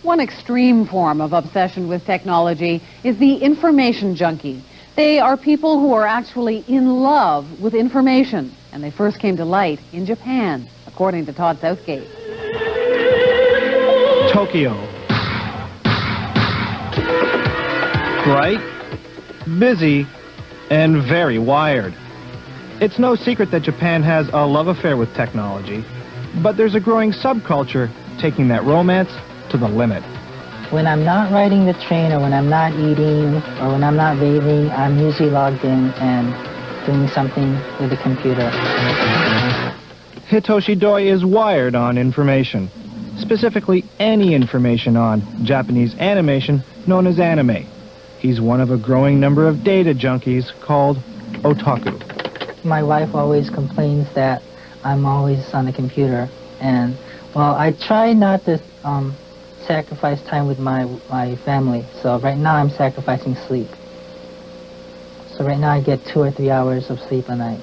One extreme form of obsession with technology is the information junkie. They are people who are actually in love with information, and they first came to light in Japan, according to Todd Southgate. Tokyo. Bright, busy, and very wired. It's no secret that Japan has a love affair with technology, but there's a growing subculture taking that romance to the limit. When I'm not riding the train, or when I'm not eating, or when I'm not bathing, I'm usually logged in and doing something with the computer. Hitoshi Doi is wired on information, specifically any information on Japanese animation known as anime. He's one of a growing number of data junkies called Otaku. My wife always complains that I'm always on the computer, and, well, I try not to sacrifice time with my family, so right now I'm sacrificing sleep. So right now I get 2 or 3 hours of sleep a night.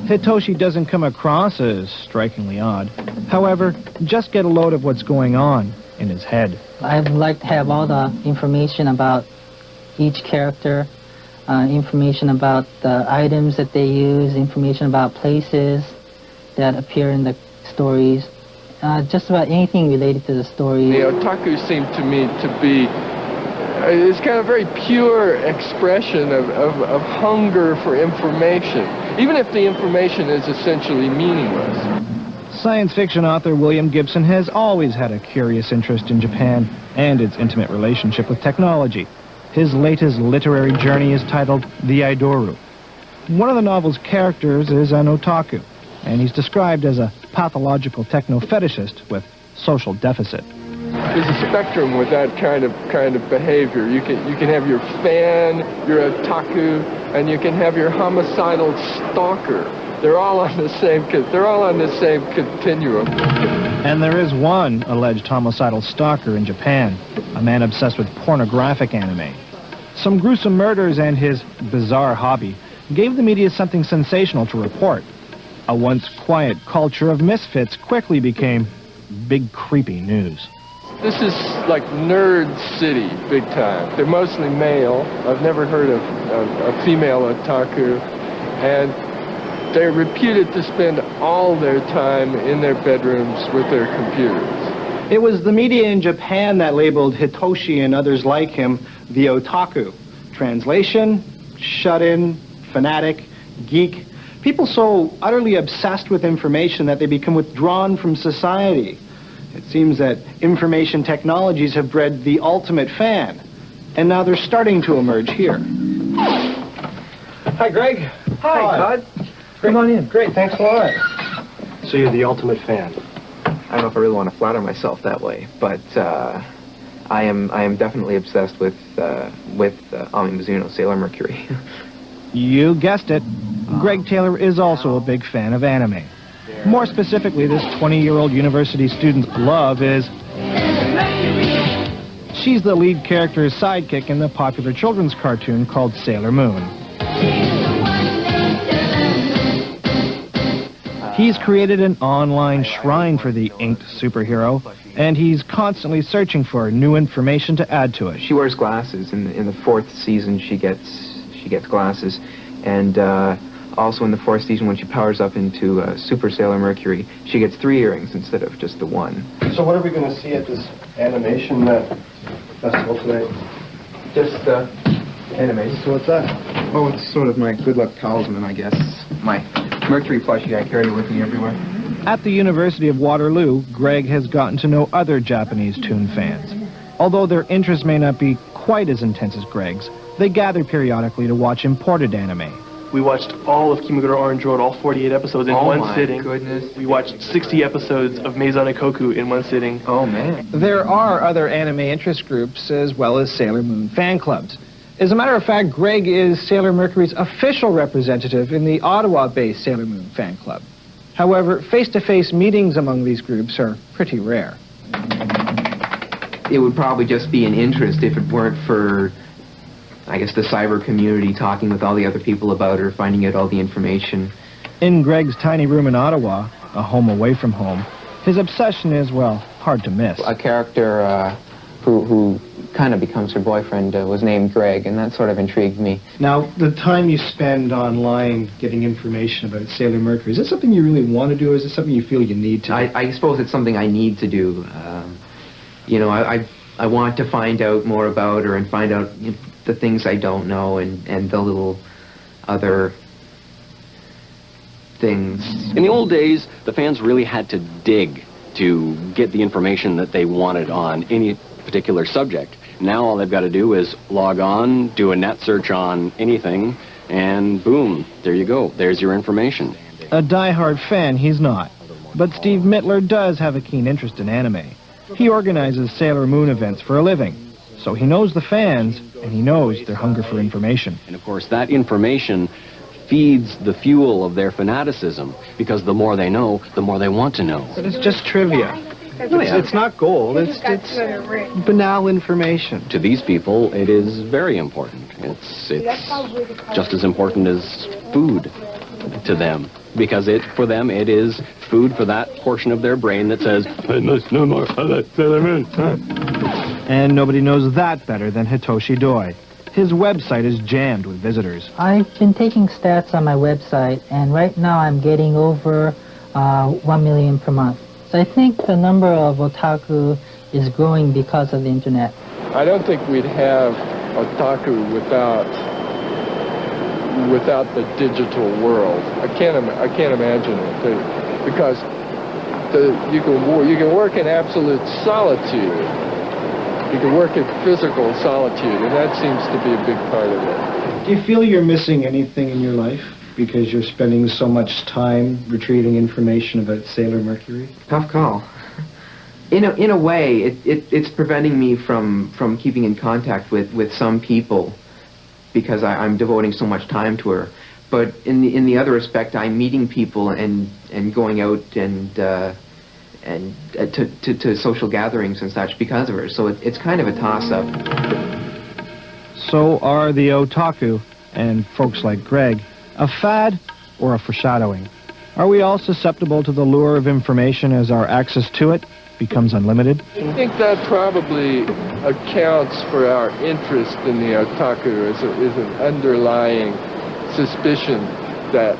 Hitoshi doesn't come across as strikingly odd. However, just get a load of what's going on in his head. I'd like to have all the information about each character, information about the items that they use, information about places that appear in the stories, just about anything related to the story. The otaku seem to me to be, it's kind of a very pure expression of hunger for information, even if the information is essentially meaningless. Science fiction author William Gibson has always had a curious interest in Japan and its intimate relationship with technology. His latest literary journey is titled The Aidoru. One of the novel's characters is an otaku, and he's described as a pathological techno-fetishist with social deficit. There's a spectrum with that kind of behavior. You can have your fan, your otaku, and you can have your homicidal stalker. They're all on the same continuum. And there is one alleged homicidal stalker in Japan, a man obsessed with pornographic anime. Some gruesome murders and his bizarre hobby gave the media something sensational to report. A once quiet culture of misfits quickly became big creepy news. This is like nerd city, big time. They're mostly male. I've never heard of a female otaku. And they're reputed to spend all their time in their bedrooms with their computers. It was the media in Japan that labeled Hitoshi and others like him the otaku. Translation, shut-in, fanatic, geek. People so utterly obsessed with information that they become withdrawn from society. It seems that information technologies have bred the ultimate fan, and now they're starting to emerge here. Hi, Greg. Hi, Todd. Come on in. Great, thanks a lot. So you're the ultimate fan. I don't know if I really want to flatter myself that way, but I am definitely obsessed with Ami Mizuno, Sailor Mercury. You guessed it. Greg Taylor is also a big fan of anime. More specifically, this 20-year-old university student's love is... She's the lead character's sidekick in the popular children's cartoon called Sailor Moon. He's created an online shrine for the inked superhero, and he's constantly searching for new information to add to it. She wears glasses. In the 4th season, she gets glasses, and also in the 4th season, when she powers up into Super Sailor Mercury, she gets 3 earrings instead of just the 1. So what are we going to see at this animation festival tonight? Just animation. So what's that? Oh, it's sort of my good luck talisman, I guess. My Mercury plushie I carry with me everywhere. At the University of Waterloo, Greg has gotten to know other Japanese toon fans. Although their interest may not be quite as intense as Greg's, they gather periodically to watch imported anime. We watched all of Kimagure Orange Road, all 48 episodes in one sitting. Oh my goodness. We watched 60 episodes of Maison Koku in one sitting. Oh man. There are other anime interest groups as well as Sailor Moon fan clubs. As a matter of fact, Greg is Sailor Mercury's official representative in the Ottawa-based Sailor Moon fan club. However, face-to-face meetings among these groups are pretty rare. It would probably just be an interest if it weren't for, I guess, the cyber community talking with all the other people about her, finding out all the information. In Greg's tiny room in Ottawa, a home away from home, his obsession is, well, hard to miss. A character who kind of becomes her boyfriend, was named Greg, and that sort of intrigued me. Now, the time you spend online getting information about Sailor Mercury, is that something you really want to do, or is it something you feel you need to do? I suppose it's something I need to do. You know, I want to find out more about her and find out the things I don't know and the little other things. In the old days, the fans really had to dig to get the information that they wanted on any particular subject. Now all they've got to do is log on, do a net search on anything, and boom, there you go. There's your information. A die-hard fan, he's not. But Steve Mittler does have a keen interest in anime. He organizes Sailor Moon events for a living. So he knows the fans, and he knows their hunger for information. And of course, that information feeds the fuel of their fanaticism, because the more they know, the more they want to know. But it's just trivia. It's not gold, it's banal information. To these people, it is very important. It's just as important as food to them, because for them it is food for that portion of their brain that says, I must know more about Sailor Moon. And nobody knows that better than Hitoshi Doi. His website is jammed with visitors. I've been taking stats on my website, and right now I'm getting over 1 million per month. So I think the number of otaku is growing because of the internet. I don't think we'd have otaku without the digital world. I can't imagine it, because you can work in absolute solitude. You can work in physical solitude, and that seems to be a big part of it. Do you feel you're missing anything in your life because you're spending so much time retrieving information about Sailor Mercury? Tough call. In a way, it's preventing me from keeping in contact with some people, because I'm devoting so much time to her. But in the other respect, I'm meeting people and going out and to social gatherings and such because of her. So it's kind of a toss-up. So are the otaku, and folks like Greg, a fad or a foreshadowing? Are we all susceptible to the lure of information as our access to it becomes unlimited? I think that probably accounts for our interest in the otaku as an underlying suspicion that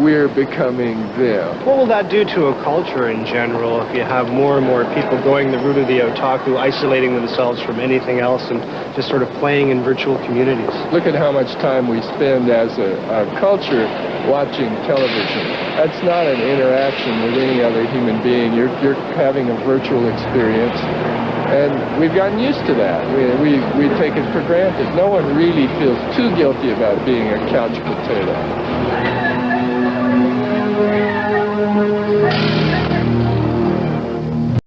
we're becoming them. What will that do to a culture in general if you have more and more people going the route of the otaku, isolating themselves from anything else and just sort of playing in virtual communities? Look at how much time we spend as a culture watching television. That's not an interaction with any other human being. You're having a virtual experience, and we've gotten used to that. We take it for granted. No one really feels too guilty about being a couch potato.